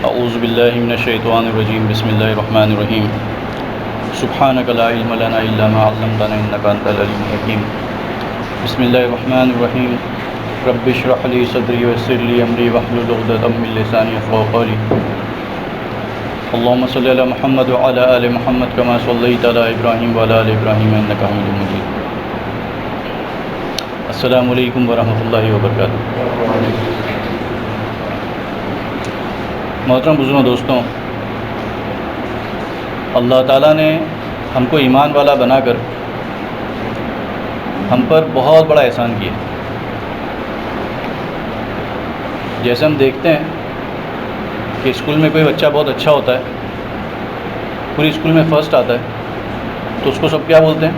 اعوذ باللہ من الشیطان الرجیم بسم اللہ الرحمن الرحیم سبحانک لا علم لنا الا ما علمتنا انک انت العلیم الحکیم بسم اللہ الرحمن الرحیم رب اشرح لی صدری ویسر لی امری واحلل عقدۃ من لسانی یفقهوا قولی اللهم صل علی محمد وعلی آل محمد کما صلیت علی ابراہیم وعلی آل ابراہیم انک حمید مجید۔ السلام علیکم ورحمۃ اللہ وبرکاتہ۔ محترم بزرگوں دوستوں، اللہ تعالیٰ نے ہم کو ایمان والا بنا کر ہم پر بہت بڑا احسان کیا۔ جیسے ہم دیکھتے ہیں کہ اسکول میں کوئی بچہ بہت اچھا ہوتا ہے، پوری اسکول میں فرسٹ آتا ہے، تو اس کو سب کیا بولتے ہیں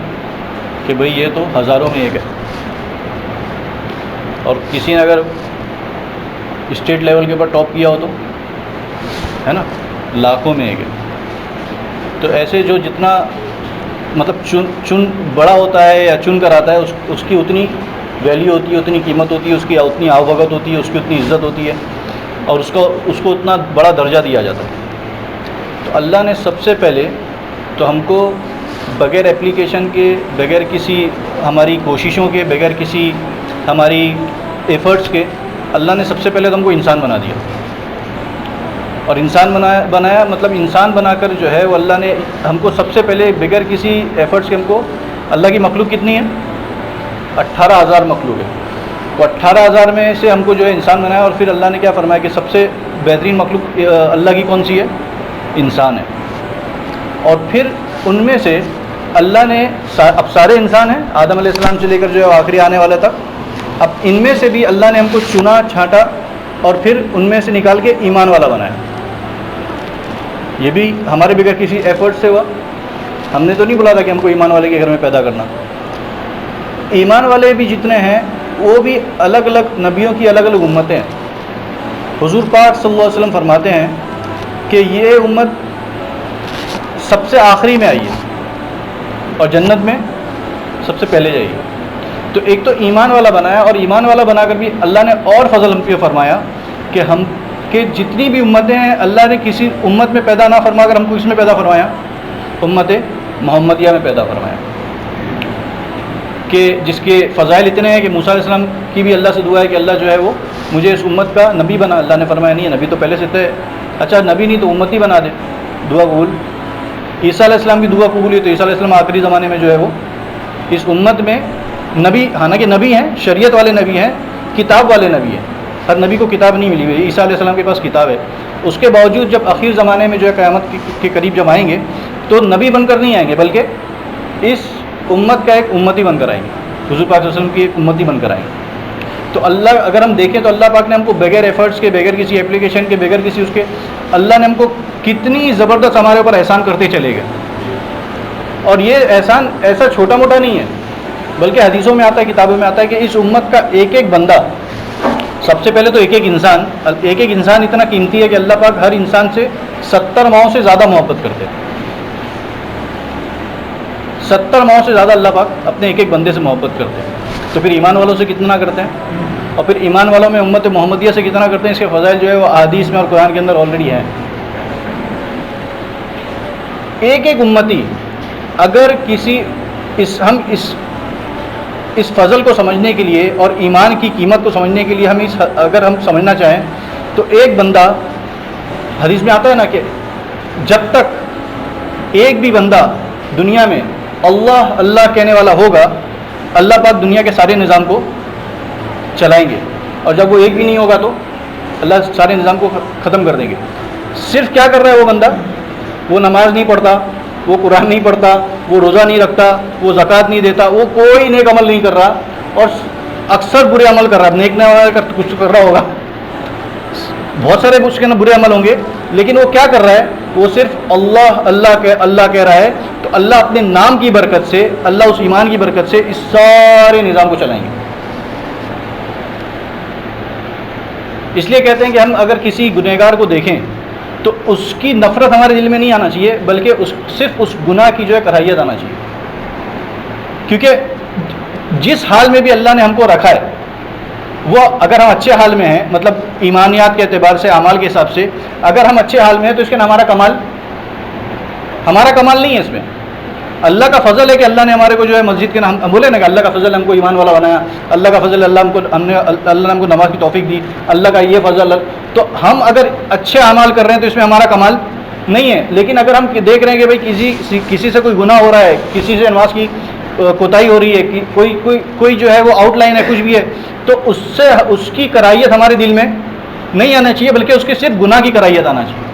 کہ بھئی یہ تو ہزاروں میں ایک ہے، اور کسی نے اگر اسٹیٹ لیول کے اوپر ٹاپ کیا ہو تو ہے نا لاکھوں میں ایک ہے۔ تو ایسے جو جتنا مطلب چن بڑا ہوتا ہے یا چن کر آتا ہے اس کی اتنی ویلیو ہوتی ہے، اتنی قیمت ہوتی ہے، اس کی اتنی آوبھگت ہوتی ہے، اس کی اتنی عزت ہوتی ہے، اور اس کو اتنا بڑا درجہ دیا جاتا ہے۔ تو اللہ نے سب سے پہلے تو ہم کو بغیر اپلیکیشن کے، بغیر کسی ہماری کوششوں کے، بغیر کسی ہماری ایفرٹس کے، اللہ نے سب سے پہلے تو ہم کو انسان بنا دیا، اور انسان بنایا مطلب انسان بنا کر جو ہے وہ اللہ نے ہم کو سب سے پہلے بغیر کسی ایفرٹس کے ہم کو، اللہ کی مخلوق کتنی ہے؟ 18,000 مخلوق ہے۔ وہ 18,000 میں سے ہم کو جو ہے انسان بنایا، اور پھر اللہ نے کیا فرمایا کہ سب سے بہترین مخلوق اللہ کی کون سی ہے؟ انسان ہے۔ اور پھر ان میں سے اللہ نے اب سارے انسان ہیں، آدم علیہ السلام سے لے کر جو ہے آخری آنے والا تک، اب ان میں سے بھی اللہ نے ہم کو چنا چھانٹا اور پھر ان میں سے نکال کے ایمان والا بنایا۔ یہ بھی ہمارے بغیر کسی ایفرٹ سے ہوا، ہم نے تو نہیں بولا تھا کہ ہم کو ایمان والے کے گھر میں پیدا کرنا۔ ایمان والے بھی جتنے ہیں وہ بھی الگ الگ نبیوں کی الگ الگ امتیں ہیں۔ حضور پاک صلی اللہ علیہ وسلم فرماتے ہیں کہ یہ امت سب سے آخری میں آئی ہے اور جنت میں سب سے پہلے جائے گی۔ تو ایک تو ایمان والا بنایا، اور ایمان والا بنا کر بھی اللہ نے اور فضل ہم پہ فرمایا کہ ہم کہ جتنی بھی امتیں ہیں اللہ نے کسی امت میں پیدا نہ فرما کر ہم کو اس میں پیدا فرمایا، امت محمدیہ میں پیدا فرمایا، کہ جس کے فضائل اتنے ہیں کہ موسیٰ علیہ السلام کی بھی اللہ سے دعا ہے کہ اللہ جو ہے وہ مجھے اس امت کا نبی بنا۔ اللہ نے فرمایا نہیں ہے، نبی تو پہلے سے تھے، اچھا نبی نہیں تو امتی بنا دے، دعا قبول۔ عیسیٰ علیہ السلام کی دعا قبول ہوئی، تو عیسیٰ علیہ السلام آخری زمانے میں جو ہے وہ اس امت میں نبی، حالانکہ نبی ہیں، شریعت والے نبی ہیں، کتاب والے نبی ہیں، ہر نبی کو کتاب نہیں ملی ہوئی، عیسیٰ علیہ السلام کے پاس کتاب ہے، اس کے باوجود جب آخر زمانے میں جو ہے قیامت کے قریب جب آئیں گے تو نبی بن کر نہیں آئیں گے، بلکہ اس امت کا ایک امتی بن کر آئیں گے، حضور پاک صلی اللہ علیہ وسلم کی ایک امتی بن کر آئیں گے۔ تو اللہ اگر ہم دیکھیں تو اللہ پاک نے ہم کو بغیر ایفرٹس کے، بغیر کسی اپلیکیشن کے، بغیر کسی اس کے، اللہ نے ہم کو کتنی زبردست ہمارے اوپر احسان کرتے چلے گئے۔ اور یہ احسان ایسا چھوٹا موٹا نہیں ہے، بلکہ حدیثوں میں آتا ہے، کتابوں میں آتا ہے کہ اس امت کا ایک ایک بندہ، سب سے پہلے تو ایک ایک انسان اتنا قیمتی ہے کہ اللہ پاک ہر انسان سے 70 ماؤں سے زیادہ محبت کرتے ہیں۔ 70 ماؤں سے زیادہ اللہ پاک اپنے ایک ایک بندے سے محبت کرتے ہیں، تو پھر ایمان والوں سے کتنا کرتے ہیں، اور پھر ایمان والوں میں امت محمدیہ سے کتنا کرتے ہیں۔ اس کے فضائل جو ہے وہ احادیث میں اور قرآن کے اندر آلریڈی ہیں۔ ایک ایک امتی اگر ہم اس فضل کو سمجھنے کے لیے اور ایمان کی قیمت کو سمجھنے کے لیے اگر ہم سمجھنا چاہیں تو ایک بندہ، حدیث میں آتا ہے نا کہ جب تک ایک بھی بندہ دنیا میں اللہ اللہ کہنے والا ہوگا، اللہ پاک دنیا کے سارے نظام کو چلائیں گے، اور جب وہ ایک بھی نہیں ہوگا تو اللہ سارے نظام کو ختم کر دیں گے۔ صرف کیا کر رہا ہے وہ بندہ؟ وہ نماز نہیں پڑھتا، وہ قرآن نہیں پڑھتا، وہ روزہ نہیں رکھتا، وہ زکوٰۃ نہیں دیتا، وہ کوئی نیک عمل نہیں کر رہا، اور اکثر برے عمل کر رہا ہے۔ نیک نہ کچھ کر رہا ہوگا، بہت سارے اس کے اندر برے عمل ہوں گے، لیکن وہ کیا کر رہا ہے؟ وہ صرف اللہ کہہ رہا ہے، تو اللہ اپنے نام کی برکت سے، اللہ اس ایمان کی برکت سے اس سارے نظام کو چلائیں گے۔ اس لیے کہتے ہیں کہ ہم اگر کسی گنہگار کو دیکھیں تو اس کی نفرت ہمارے دل میں نہیں آنا چاہیے، بلکہ صرف اس گناہ کی جو ہے کراہیت آنا چاہیے، کیونکہ جس حال میں بھی اللہ نے ہم کو رکھا ہے وہ اگر ہم اچھے حال میں ہیں، مطلب ایمانیات کے اعتبار سے، اعمال کے حساب سے اگر ہم اچھے حال میں ہیں تو اس کے ہمارا کمال نہیں ہے اس میں. اللہ کا فضل ہے کہ اللہ نے ہمارے کو جو ہے مسجد کے ہم بولے نا کہ اللہ کا فضل ہم کو ایمان والا بنایا، اللہ کا فضل اللہ نے ہم کو نماز کی توفیق دی، اللہ کا یہ فضل. تو ہم اگر اچھے اعمال کر رہے ہیں تو اس میں ہمارا کمال نہیں ہے. لیکن اگر ہم دیکھ رہے ہیں کہ بھائی کسی سے کوئی گناہ ہو رہا ہے، کسی سے نماز کی کوتاہی ہو رہی ہے، کوئی جو ہے وہ آؤٹ لائن ہے، کچھ بھی ہے، تو اس کی کرائیت ہمارے دل میں نہیں آنا چاہیے، بلکہ اس کے صرف گناہ کی کرائیت آنا چاہیے.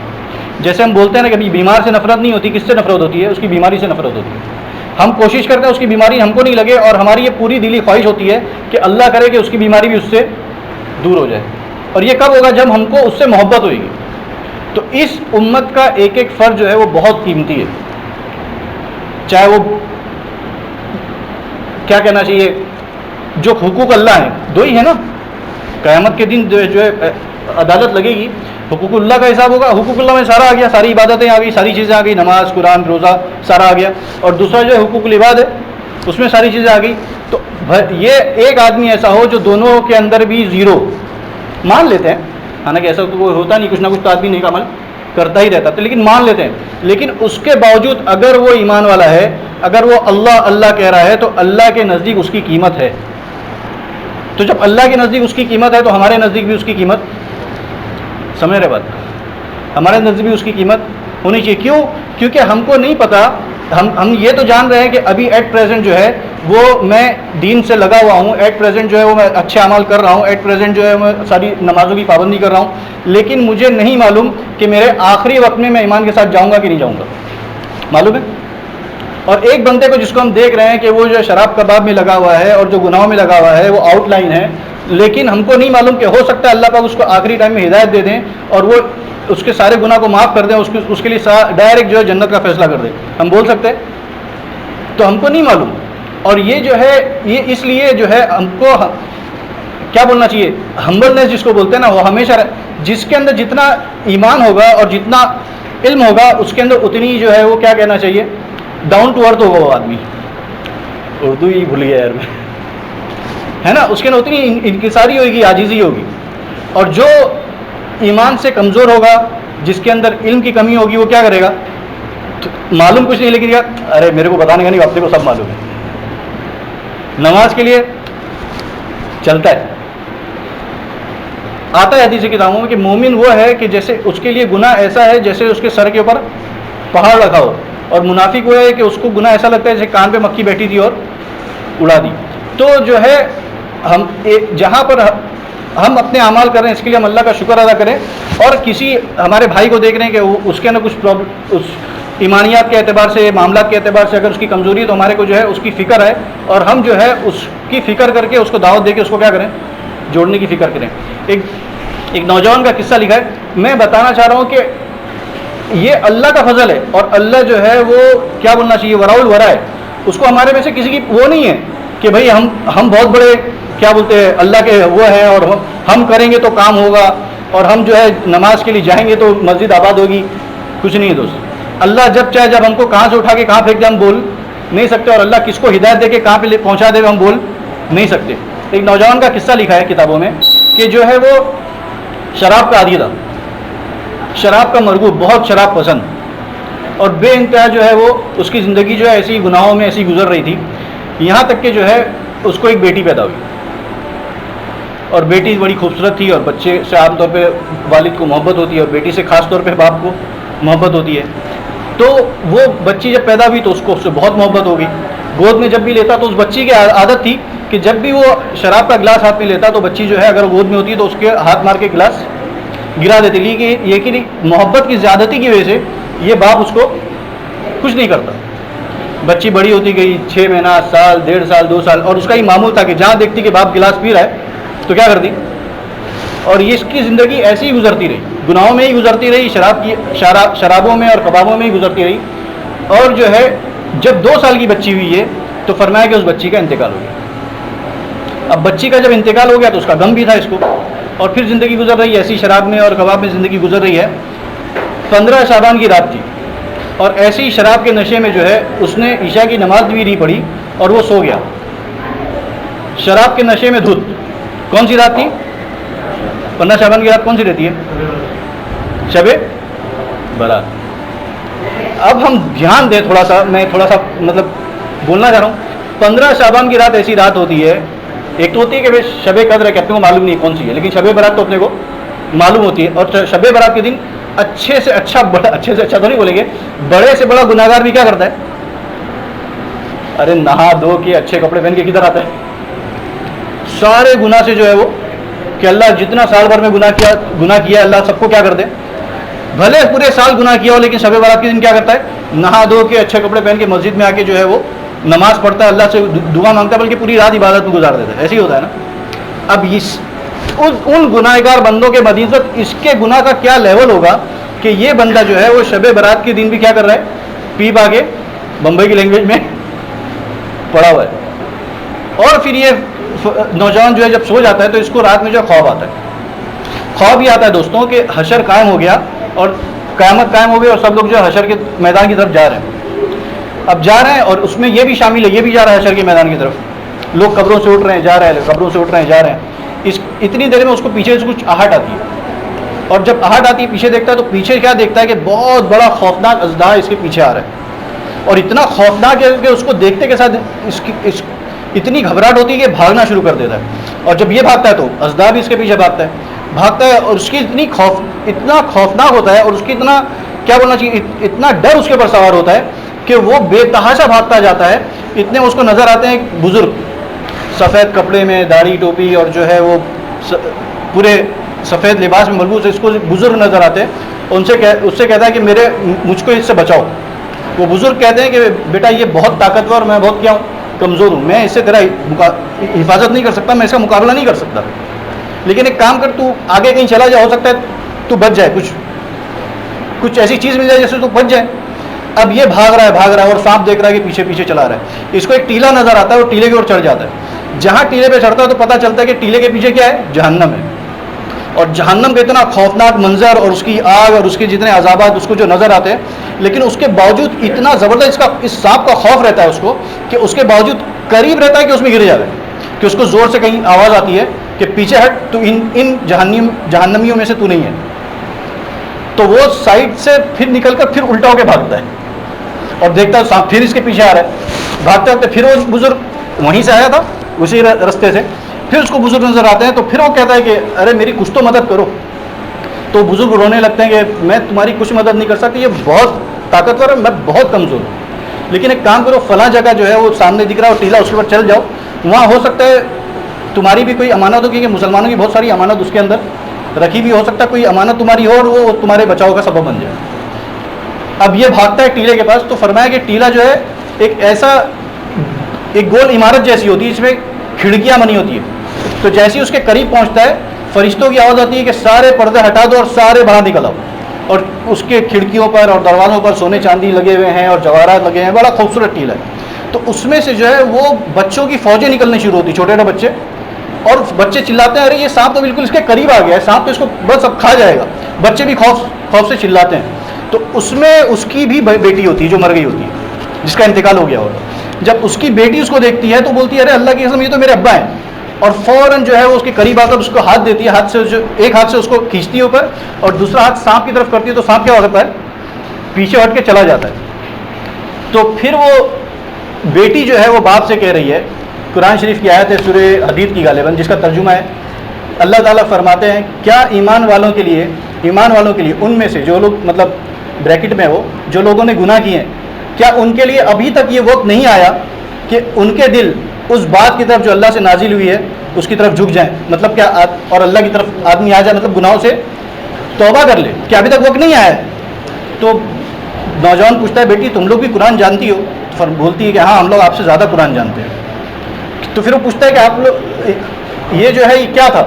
جیسے ہم بولتے ہیں نا کہ بیمار سے نفرت نہیں ہوتی، کس سے نفرت ہوتی ہے؟ اس کی بیماری سے نفرت ہوتی ہے. ہم کوشش کرتے ہیں اس کی بیماری ہم کو نہیں لگے، اور ہماری یہ پوری دلی خواہش ہوتی ہے کہ اللہ کرے کہ اس کی بیماری بھی اس سے دور ہو جائے. اور یہ کب ہوگا؟ جب ہم کو اس سے محبت ہوئے گی. تو اس امت کا ایک ایک فرد جو ہے وہ بہت قیمتی ہے، چاہے وہ کیا کہنا چاہیے، جو حقوق اللہ ہیں دو ہی ہے نا. قیامت کے دن جو ہے عدالت لگے گی، حقوق اللہ کا حساب ہوگا. حقوق اللہ میں سارا آ گیا، ساری عبادتیں آ گئی، ساری چیزیں آ گئی، نماز، قرآن، روزہ سارا آ گیا. اور دوسرا جو ہے حقوق العباد ہے، اس میں ساری چیزیں آ گئی. تو یہ ایک آدمی ایسا ہو جو دونوں کے اندر بھی زیرو مان لیتے ہیں، حالانکہ ایسا تو کوئی ہوتا نہیں، کچھ نہ کچھ تو آدمی نہیں کا عمل کرتا ہی رہتا، تو لیکن مان لیتے ہیں. لیکن اس کے باوجود اگر وہ ایمان والا ہے، اگر وہ اللہ اللہ کہہ رہا ہے، تو اللہ کے نزدیک اس کی قیمت ہے. تو جب اللہ کے نزدیک اس کی قیمت ہے تو ہمارے نزدیک بھی اس کی قیمت، سمجھ رہے بات، ہمارے نزدیک بھی اس کی قیمت ہونی چاہیے. کیوں؟ کیونکہ ہم کو نہیں پتہ، ہم یہ تو جان رہے ہیں کہ ابھی ایٹ پریزنٹ جو ہے وہ میں دین سے لگا ہوا ہوں، ایٹ پریزنٹ جو ہے وہ میں اچھے اعمال کر رہا ہوں، ایٹ پریزنٹ جو ہے میں ساری نمازوں کی پابندی کر رہا ہوں. لیکن مجھے نہیں معلوم کہ میرے آخری وقت میں ایمان کے ساتھ جاؤں گا کہ نہیں جاؤں گا. معلوم ہے؟ اور ایک بندے کو جس کو ہم دیکھ رہے ہیں کہ وہ جو شراب کباب میں لگا ہوا ہے اور جو گناہوں میں لگا ہوا ہے، وہ آؤٹ لائن ہے، لیکن ہم کو نہیں معلوم کہ ہو سکتا ہے اللہ پاک اس کو آخری ٹائم میں ہدایت دے دیں اور وہ اس کے سارے گناہ کو معاف کر دیں، اس کے لیے ڈائریکٹ جو ہے جنت کا فیصلہ کر دیں. ہم بول سکتے ہیں؟ تو ہم کو نہیں معلوم. اور یہ جو ہے یہ اس لیے جو ہے ہم کو کیا بولنا چاہیے، ہمبلنس جس کو بولتے ہیں نا، وہ ہمیشہ جس کے اندر جتنا ایمان ہوگا اور جتنا علم ہوگا اس کے اندر اتنی جو ہے وہ کیا کہنا چاہیے، ڈاؤن ٹو ارتھ ہوگا وہ آدمی. اردو ہی بھول گیا یار میں، ہے نا. اس کے اندر اتنی انکساری ہوگی، عاجزی ہوگی. اور جو ایمان سے کمزور ہوگا، جس کے اندر علم کی کمی ہوگی، وہ کیا کرے گا؟ معلوم کچھ نہیں، لیکن یار ارے میرے کو بتانے کا نہیں، اپنے کو سب معلوم ہے. نماز کے لیے چلتا ہے، آتا ہے حدیث کتابوں میں کہ مومن وہ ہے کہ جیسے اس کے لیے گناہ ایسا ہے جیسے اس کے سر کے اوپر پہاڑ رکھا ہو، اور منافق وہ ہے کہ اس کو گناہ ایسا لگتا ہے جیسے کان پہ مکھی بیٹھی تھی اور اڑا دی. تو جو ہے ہم جہاں پر ہم اپنے اعمال کر رہے ہیں اس کے لیے ہم اللہ کا شکر ادا کریں. اور کسی ہمارے بھائی کو دیکھ رہے ہیں کہ اس کے اندر کچھ پرابلم، اس ایمانیات کے اعتبار سے، معاملات کے اعتبار سے اگر اس کی کمزوری ہے تو ہمارے کو جو ہے اس کی فکر ہے، اور ہم جو ہے اس کی فکر کر کے اس کو دعوت دے کے اس کو کیا کریں، جوڑنے کی فکر کریں. ایک نوجوان کا قصہ لکھا ہے، میں بتانا چاہ رہا ہوں کہ یہ اللہ کا فضل ہے، اور اللہ جو ہے وہ کیا بولنا چاہیے، وراء الورا ہے. اس کو ہمارے میں سے کسی کی وہ نہیں ہے کہ بھائی ہم بہت بڑے کیا بولتے ہیں اللہ کے وہ ہیں، اور ہم کریں گے تو کام ہوگا، اور ہم جو ہے نماز کے لیے جائیں گے تو مسجد آباد ہوگی. کچھ نہیں ہے دوست. اللہ جب چاہے جب ہم کو کہاں سے اٹھا کے کہاں پھینک دے ہم بول نہیں سکتے، اور اللہ کس کو ہدایت دے کے کہاں پہ پہنچا دے ہم بول نہیں سکتے. ایک نوجوان کا قصہ لکھا ہے کتابوں میں کہ جو ہے وہ شراب کا عادی تھا، شراب کا مرغوب، بہت شراب پسند، اور بے انتہا جو ہے وہ اس کی زندگی جو ہے ایسی گناہوں میں ایسی گزر رہی تھی. یہاں تک کہ جو ہے اس کو ایک بیٹی پیدا ہوئی، اور بیٹی بڑی خوبصورت تھی، اور بچے سے عام طور پہ والد کو محبت ہوتی ہے، اور بیٹی سے خاص طور پہ باپ کو محبت ہوتی ہے. تو وہ بچی جب پیدا ہوئی تو اس کو اس سے بہت محبت ہو گئی. گود میں جب بھی لیتا تو اس بچی کی عادت تھی کہ جب بھی وہ شراب کا گلاس ہاتھ میں لیتا تو بچی جو ہے اگر گود میں ہوتی تو اس کے ہاتھ مار کے گلاس گرا دیتی. لیکن یہ کہ محبت کی زیادتی کی وجہ سے یہ باپ اس کو کچھ نہیں کرتا. بچی بڑی ہوتی گئی، 6 مہینہ، سال، 1.5 سال، 2 سال، اور اس کا یہ معمول تھا کہ جہاں دیکھتی کہ باپ گلاس پی رہا ہے تو کیا کرتی، اور یہ اس کی زندگی ایسی ہی گزرتی رہی، گناہوں میں ہی گزرتی رہی، شرابوں میں اور کبابوں میں ہی گزرتی رہی. اور جو ہے جب 2 سال کی بچی ہوئی ہے تو فرمایا کہ اس بچی کا انتقال ہو گیا. اب بچی کا جب انتقال ہو گیا تو اس کا غم بھی تھا اس کو، اور پھر زندگی گزر رہی ہے ایسی شراب میں اور کباب میں زندگی گزر رہی ہے. 15 شعبان کی رات تھی، اور ایسی شراب کے نشے میں جو ہے اس نے عشاء کی نماز بھی نہیں پڑھی اور وہ سو گیا. شراب کے نشے میں دھت، کون سی رات تھی؟ 15 شعبان کی رات کون سی رہتی ہے؟ شب برات. اب ہم دھیان دیں تھوڑا سا، میں تھوڑا سا مطلب بولنا چاہ رہا ہوں. 15 شعبان کی رات ایسی رات ہوتی ہے، ایک تو ہوتی ہے کہ شب قدر ہے کہ اپنے کو معلوم نہیں کون سی ہے، لیکن شب برات تو اپنے کو معلوم ہوتی ہے. اور شب برات کے دن اچھے سے اچھا تو نہیں بولیں گے، بڑے سے بڑا گناہ گار بھی کیا کرتا ہے؟ ارے نہا دھو کے اچھے کپڑے پہن کے کدھر آتا ہے؟ سارے گناہ سے جو ہے وہ، کہ اللہ جتنا سال بھر میں گناہ کیا اللہ سب کو کیا کر دے. بھلے پورے سال گناہ کیا ہو لیکن شب برات کے دن کیا کرتا ہے؟ نہا دھو کے اچھے کپڑے پہن کے مسجد میں آ کے جو ہے وہ نماز پڑھتا ہے، اللہ سے دعا مانگتا ہے، بلکہ پوری رات عبادت میں گزار دیتا ہے. ایسے ہی ہوتا ہے نا. اب ان گناہ گار بندوں کے مدیزت اس کے گناہ کا کیا لیول ہوگا کہ یہ بندہ جو ہے وہ شب برات کے دن بھی کیا کر رہا ہے؟ پی پا کے بمبئی کی لینگویج میں پڑا ہوا ہے. اور پھر یہ نوجوان جو ہے جب سو جاتا ہے تو اس کو رات میں جو خواب آتا ہے. خواب یہ آتا ہے دوستوں کہ حشر قائم ہو گیا اور قیامت قائم ہو گئی اور سب لوگ جو ہے حشر کے میدان کی طرف جا رہے ہیں. اب جا رہے ہیں اور اس میں یہ بھی شامل ہے، یہ بھی جا رہا ہے حشر کے میدان کی طرف. لوگ قبروں سے اٹھ رہے ہیں جا رہے ہیں، قبروں سے اٹھ رہے ہیں جا رہے ہیں. اتنی دیر میں اس کو پیچھے سے کچھ آہٹ آتی ہے، اور جب آہٹ آتی ہے پیچھے دیکھتا ہے تو پیچھے کیا دیکھتا ہے کہ بہت بڑا خوفناک اژدہا اس کے پیچھے آ رہا ہے. اور اتنا خوفناک ہے کہ اس کو دیکھتے کے ساتھ اتنی گھبراہٹ ہوتی ہے کہ بھاگنا شروع کر دیتا ہے. اور جب یہ بھاگتا ہے تو اژدہا بھی اس کے پیچھے بھاگتا ہے اور اس کی اتنا خوفناک ہوتا ہے اور اس کی اتنا کیا بولنا چاہیے، اتنا ڈر اس کے اوپر سوار ہوتا ہے کہ وہ بے تحاشا بھاگتا جاتا ہے. اتنے اس کو نظر آتے ہیں ایک بزرگ سفید کپڑے میں، داڑھی ٹوپی اور جو ہے وہ پورے سفید لباس میں ملبوس، اس کو بزرگ نظر آتے ہیں. اس سے کہتا ہے کہ مجھ کو اس سے بچاؤ. وہ بزرگ کہتے ہیں کہ بیٹا یہ بہت طاقتور، میں بہت کیا ہوں، کمزور ہوں، میں اس سے تیرا حفاظت نہیں کر سکتا، میں اس کا مقابلہ نہیں کر سکتا. لیکن ایک کام کر، تو آگے کہیں چلا جا، ہو سکتا ہے تو بچ جائے، کچھ ایسی چیز مل جائے جیسے تو بچ جائے. اب یہ بھاگ رہا ہے اور سانپ دیکھ رہا ہے کہ پیچھے پیچھے چلا رہا ہے. اس کو ایک ٹیلا نظر آتا ہے، وہ ٹیلے کی اور چڑھ جاتا ہے. جہاں ٹیلے پہ چڑھتا ہے تو پتہ چلتا ہے کہ ٹیلے کے پیچھے کیا ہے؟ جہنم ہے. اور جہنم کا اتنا خوفناک منظر اور اس کی آگ اور اس کے جتنے عذابات اس کو جو نظر آتے ہیں، لیکن اس کے باوجود اتنا زبردست اس سانپ کا خوف رہتا ہے اس کو کہ اس کے باوجود قریب رہتا ہے کہ اس میں گر جائے، کہ اس کو زور سے کہیں آواز آتی ہے کہ پیچھے ہٹ، تو ان جہنمیوں میں سے تو نہیں ہے. تو وہ سائڈ سے پھر نکل کر پھر الٹا ہو کے بھاگتا ہے اور دیکھتا ہے سانپ پھر اس کے پیچھے آ رہا ہے. بھاگتے وقت پھر وہ بزرگ وہیں سے آیا تھا اسی رستے سے، پھر اس کو بزرگ نظر آتے ہیں تو پھر وہ کہتا ہے کہ ارے میری کچھ تو مدد کرو. تو بزرگ رونے لگتے ہیں کہ میں تمہاری کچھ مدد نہیں کر سکتی، یہ بہت طاقتور ہے، میں بہت کمزور ہوں. لیکن ایک کام کرو، فلاں جگہ جو ہے وہ سامنے دکھ رہا ہے وہ ٹیلا، اس کے اوپر چل جاؤ، وہاں ہو سکتا ہے تمہاری بھی کوئی امانت ہو، کیونکہ مسلمانوں کی بہت ساری امانت اس کے اندر رکھی بھی، ہو سکتا ہے کوئی امانت تمہاری ہو اور وہ تمہارے بچاؤ کا سبب بن جائے. اب یہ بھاگتا ہے ٹیلے کے پاس، تو فرمایا کہ ٹیلا جو ہے ایک گول عمارت جیسی ہوتی ہے، اس میں کھڑکیاں بنی ہوتی ہیں. تو جیسے اس کے قریب پہنچتا ہے فرشتوں کی آواز آتی ہے کہ سارے پردے ہٹا دو اور سارے باہر نکل آؤ. اور اس کے کھڑکیوں پر اور دروازوں پر سونے چاندی لگے ہوئے ہیں اور جواہرات لگے ہیں، بڑا خوبصورت ٹیلا ہے. تو اس میں سے جو ہے وہ بچوں کی فوجیں نکلنے شروع ہوتی، چھوٹے چھوٹے بچے، اور بچے چلاتے ہیں ارے یہ سانپ تو بالکل اس کے قریب آ گیا ہے، سانپ تو اس کو بس اب کھا جائے گا. بچے بھی خوف سے چلاتے ہیں. تو اس میں اس کی بھی بیٹی ہوتی ہے جو مر گئی ہوتی ہے، جس کا انتقال ہو گیا ہوگا. جب اس کی بیٹی اس کو دیکھتی ہے تو بولتی ہے ارے اللہ کی قسم یہ تو میرے ابا ہیں. اور فوراً جو ہے وہ اس کے قریب آ کر اس کو ہاتھ دیتی ہے، ایک ہاتھ سے اس کو کھینچتی ہے اوپر اور دوسرا ہاتھ سانپ کی طرف کرتی ہے، تو سانپ کیا ہو جاتا ہے؟ پیچھے ہٹ کے چلا جاتا ہے. تو پھر وہ بیٹی جو ہے وہ باپ سے کہہ رہی ہے، قرآن شریف کی آیت ہے سورہ حدید کی غالباً، جس کا ترجمہ ہے اللہ تعالیٰ فرماتے ہیں کیا ایمان والوں کے لیے ان میں سے جو لوگ مطلب بریکٹ میں ہو جو لوگوں نے گناہ کیے ہیں، کیا ان کے لیے ابھی تک یہ وقت نہیں آیا کہ ان کے دل اس بات کی طرف جو اللہ سے نازل ہوئی ہے اس کی طرف جھک جائیں؟ مطلب کیا اور اللہ کی طرف آدمی آ جائے، مطلب گناہوں سے توبہ کر لے. کیا ابھی تک وقت نہیں آیا ہے؟ تو نوجوان پوچھتا ہے بیٹی تم لوگ بھی قرآن جانتی ہو؟ بولتی ہے کہ ہاں ہم لوگ آپ سے زیادہ قرآن جانتے ہیں. تو پھر وہ پوچھتا ہے کہ آپ لوگ یہ جو ہے یہ کیا تھا؟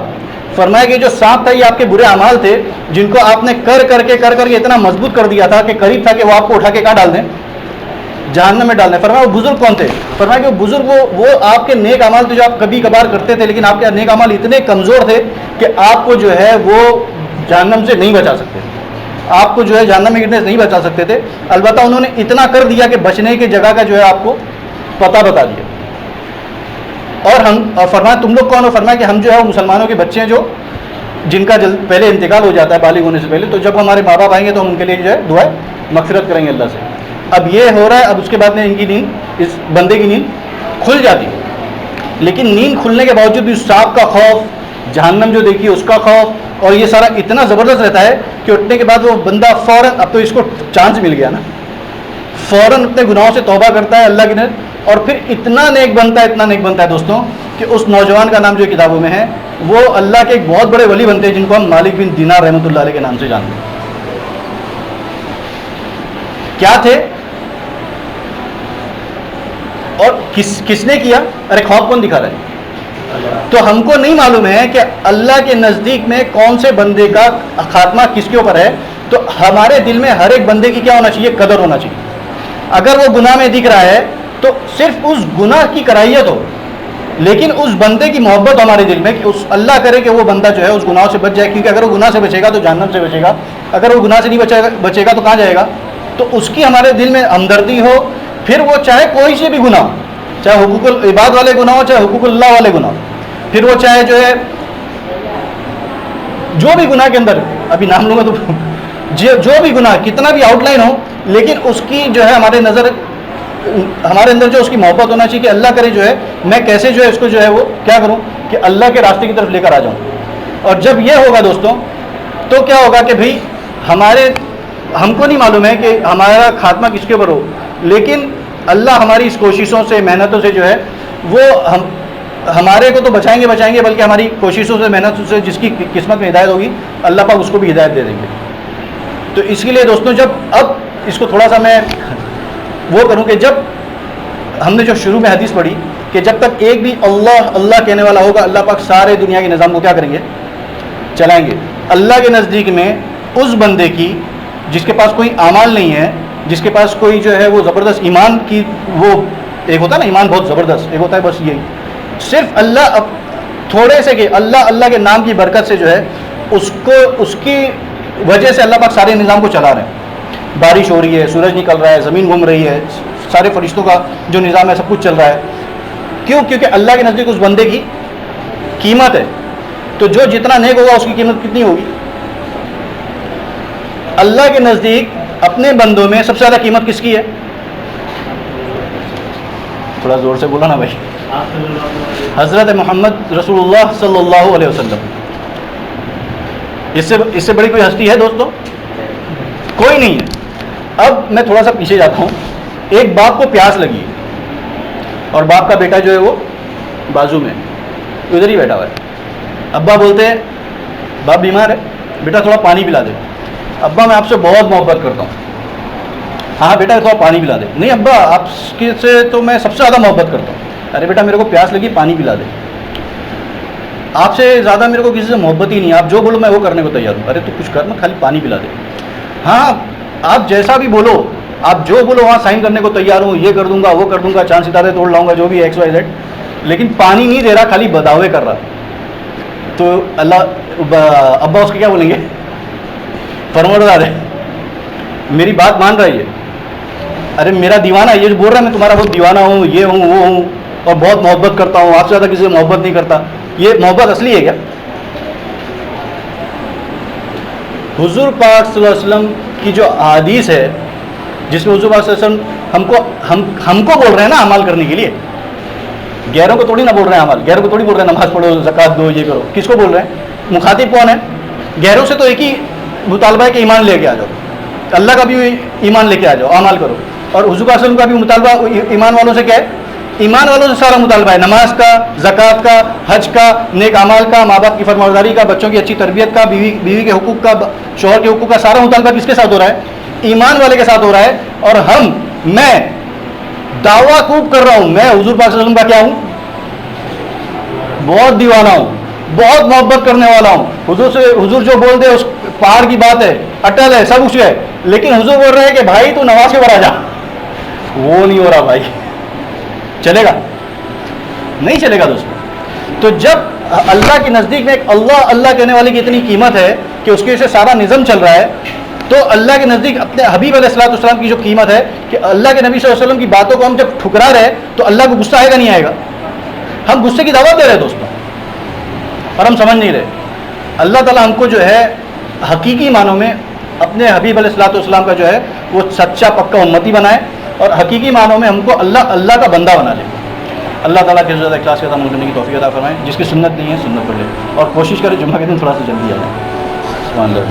فرمایا کہ جو سانپ تھا یہ آپ کے برے اعمال تھے جن کو آپ نے کر کے اتنا مضبوط کر دیا تھا کہ قریب تھا کہ وہ آپ کو اٹھا کے کہاں ڈال دیں؟ جہنم میں ڈال دیں. فرمایا وہ بزرگ کون تھے؟ فرمایا کہ وہ بزرگ وہ آپ کے نیک اعمال تھے جو آپ کبھی کبھار کرتے تھے، لیکن آپ کے نیک اعمال اتنے کمزور تھے کہ آپ کو جو ہے وہ جہنم سے نہیں بچا سکتے، آپ کو جو ہے جہنم میں گرنے سے نہیں بچا سکتے تھے. البتہ انہوں نے اتنا کر دیا کہ بچنے کی جگہ کا جو ہے آپ کو پتہ بتا دیا. اور فرمایا تم لوگ کون ہو؟ فرمایا کہ ہم جو ہے وہ مسلمانوں کے بچے ہیں جو جن کا پہلے انتقال ہو جاتا ہے بالغ ہونے سے پہلے، تو جب ہمارے ماں باپ آئیں گے تو ہم ان کے لیے جو ہے دعائیں مغفرت کریں گے اللہ سے. اب یہ ہو رہا ہے. اب اس کے بعد میں ان کی نیند، اس بندے کی نیند کھل جاتی ہے، لیکن نیند کھلنے کے باوجود بھی سانپ کا خوف، جہنم جو دیکھی اس کا خوف، اور یہ سارا اتنا زبردست رہتا ہے کہ اٹھنے کے بعد وہ بندہ فوراً، اب تو اس کو چانس مل گیا نا، فوراً اپنے گناہوں سے توبہ کرتا ہے اللہ کی نعمت، اور پھر اتنا نیک بنتا ہے، اتنا نیک بنتا ہے دوستوں کہ اس نوجوان کا نام جو کتابوں میں ہے وہ اللہ کے ایک بہت بڑے ولی بنتے ہیں جن کو ہم مالک بن دینار رحمۃ اللہ علیہ کے نام سے جانتے ہیں. کیا تھے اور کس نے کیا؟ ارے خواب کون دکھا رہا ہے؟ تو ہم کو نہیں معلوم ہے کہ اللہ کے نزدیک میں کون سے بندے کا خاتمہ کس کے اوپر ہے. تو ہمارے دل میں ہر ایک بندے کی کیا ہونا چاہیے؟ قدر ہونا چاہیے. اگر وہ گناہ میں دکھ رہا ہے تو صرف اس گناہ کی کراہیت ہو، لیکن اس بندے کی محبت ہمارے دل میں کہ اس اللہ کرے کہ وہ بندہ جو ہے اس گناہ سے بچ جائے، کیونکہ اگر وہ گناہ سے بچے گا تو جہنم سے بچے گا، اگر وہ گناہ سے نہیں بچے گا تو کہاں جائے گا؟ تو اس کی ہمارے دل میں ہمدردی ہو، پھر وہ چاہے کوئی سے بھی گناہ ہو، چاہے حقوق العباد والے گناہ ہو، چاہے حقوق اللہ والے گناہ ہو، پھر وہ چاہے جو ہے جو بھی گناہ کے اندر ابھی نام لوں گا تو جو بھی گناہ کتنا بھی آؤٹ لائن ہو، لیکن اس کی جو ہے ہمارے اندر جو اس کی محبت ہونا چاہیے کہ اللہ کرے جو ہے میں کیسے جو ہے اس کو جو ہے وہ کیا کروں کہ اللہ کے راستے کی طرف لے کر آ جاؤں. اور جب یہ ہوگا دوستوں تو کیا ہوگا کہ بھائی ہم کو نہیں معلوم ہے کہ ہمارا خاتمہ کس کے اوپر ہو، لیکن اللہ ہماری اس کوششوں سے، محنتوں سے جو ہے وہ ہمارے کو تو بچائیں گے بلکہ ہماری کوششوں سے، محنتوں سے جس کی قسمت میں ہدایت ہوگی اللہ پاک اس کو بھی ہدایت دے دیں گے. تو اس کے لیے دوستوں اب اس کو تھوڑا سا میں وہ کروں کہ جب ہم نے جو شروع میں حدیث پڑھی کہ جب تک ایک بھی اللہ اللہ کہنے والا ہوگا اللہ پاک سارے دنیا کے نظام کو کیا کریں گے؟ چلائیں گے. اللہ کے نزدیک میں اس بندے کی جس کے پاس کوئی اعمال نہیں ہے، جس کے پاس کوئی جو ہے وہ زبردست ایمان کی، وہ ایک ہوتا ہے نا ایمان بہت زبردست، ایک ہوتا ہے بس یہی صرف اللہ تھوڑے سے کہ اللہ کے نام کی برکت سے جو ہے اس کی وجہ سے اللہ پاک سارے نظام کو چلا رہے ہیں. بارش ہو رہی ہے، سورج نکل رہا ہے، زمین گھوم رہی ہے، سارے فرشتوں کا جو نظام ہے سب کچھ چل رہا ہے. کیوں؟ کیونکہ اللہ کے نزدیک اس بندے کی قیمت ہے. تو جو جتنا نیک ہوگا اس کی قیمت کتنی ہوگی؟ اللہ کے نزدیک اپنے بندوں میں سب سے زیادہ قیمت کس کی ہے؟ تھوڑا زور سے بولا نا بھائی. حضرت محمد رسول اللہ صلی اللہ علیہ وسلم. اس سے بڑی کوئی ہستی ہے دوستوں؟ کوئی نہیں ہے. اب میں تھوڑا سا پیچھے جاتا ہوں. ایک باپ کو پیاس لگی اور باپ کا بیٹا جو ہے وہ بازو میں ادھر ہی بیٹھا ہوا ہے. ابا بولتے ہیں باپ بیمار ہے، بیٹا تھوڑا پانی پلا دے. ابا میں آپ سے بہت محبت کرتا ہوں. ہاں بیٹا تھوڑا پانی پلا دے. نہیں ابا آپ سے تو میں سب سے زیادہ محبت کرتا ہوں. ارے بیٹا میرے کو پیاس لگی، پانی پلا دے. آپ سے زیادہ میرے کو کسی سے محبت ہی نہیں ہے، آپ جو بولو میں وہ کرنے کو تیار ہوں. ارے تو کچھ کر نا، خالی پانی پلا دے. ہاں آپ جیسا بھی بولو، آپ جو بولو وہاں سائن کرنے کو تیار ہوں، یہ کر دوں گا، وہ کر دوں گا، چاند ستارے توڑ لاؤں گا، جو بھی ایکس وائی زیڈ، لیکن پانی نہیں دے رہا، خالی بداوے کر رہا. تو ابا اس کے کیا بولیں گے؟ پروردگار ہے، میری بات مان رہا ہے یہ، ارے میرا دیوانہ ہے، یہ جو بول رہا ہے میں تمہارا بہت دیوانہ ہوں، یہ ہوں وہ ہوں، اور بہت محبت کرتا ہوں، آپ سے زیادہ کسی سے محبت نہیں کرتا. یہ محبت اصلی ہے کیا؟ حضور پاک صلی اللہ علیہ وسلم کی جو حدیث ہے جس میں حضور پاک صلی اللہ علیہ وسلم ہم کو بول رہے ہیں نا عمل کرنے کے لیے، غیروں کو تھوڑی نہ بول رہے ہیں عمل، غیروں کو تھوڑی بول رہے ہیں نماز پڑھو، زکوٰۃ دو، یہ کرو. کس کو بول رہے ہیں؟ مخاطب کون ہے؟ غیروں سے تو ایک ہی مطالبہ ہے کہ ایمان لے کے آ جاؤ. اللہ کا بھی ایمان لے کے آ جاؤ، عمل کرو. اور حضور پاک صلی اللہ علیہ وسلم کا بھی مطالبہ ایمان والوں سے کیا ہے؟ ایمان والوں سے سارا مطالبہ ہے، نماز کا، زکوٰۃ کا، حج کا، نیک اعمال کا، ماں باپ کی فرمانبرداری کا، بچوں کی اچھی تربیت کا، بیوی کے حقوق کا، شوہر کے حقوق کا. سارا مطالبہ کس کے ساتھ ہو رہا ہے؟ ایمان والے کے ساتھ ہو رہا ہے. اور میں دعویٰ خوب کر رہا ہوں، میں حضور پاک صلی اللہ علیہ وسلم کا کیا ہوں؟ بہت دیوانہ ہوں، بہت محبت کرنے والا ہوں. حضور جو بول دے اس پہاڑ کی بات ہے، اٹل ہے، سب کچھ ہے. لیکن حضور بول رہے ہیں کہ بھائی تو نماز کے بعد آ جا. وہ نہیں ہو رہا بھائی. چلے گا؟ نہیں چلے گا دوستوں. تو جب اللہ کے نزدیک میں ایک اللہ اللہ کہنے والے کی اتنی قیمت ہے کہ اس کی وجہ سے سارا نظم چل رہا ہے، تو اللہ کے نزدیک اپنے حبیب علیہ الصلوۃ والسلام کی جو قیمت ہے کہ اللہ کے نبی صلی اللہ علیہ وسلم کی باتوں کو ہم جب ٹھکرا رہے تو اللہ کو غصہ آئے گا نہیں آئے گا؟ ہم غصے کی دعوت دے رہے ہیں دوستوں، اور ہم سمجھ نہیں رہے۔ اللہ تعالیٰ ہم کو جو ہے حقیقی معنوں میں اپنے حبیب علیہ الصلوۃ والسلام کا جو ہے وہ سچا پکا امتی بنائے، اور حقیقی معنوں میں ہم کو اللہ کا بندہ بنا لے۔ اللہ تعالیٰ کے زیادہ اخلاص کے ساتھ عمل کرنے کی توفیق عطا فرمائیں۔ جس کی سنت نہیں ہے سنت پڑھ لے، اور کوشش کرے جمعہ کے دن تھوڑا سا جلدی آ جائے۔ سبحان اللہ۔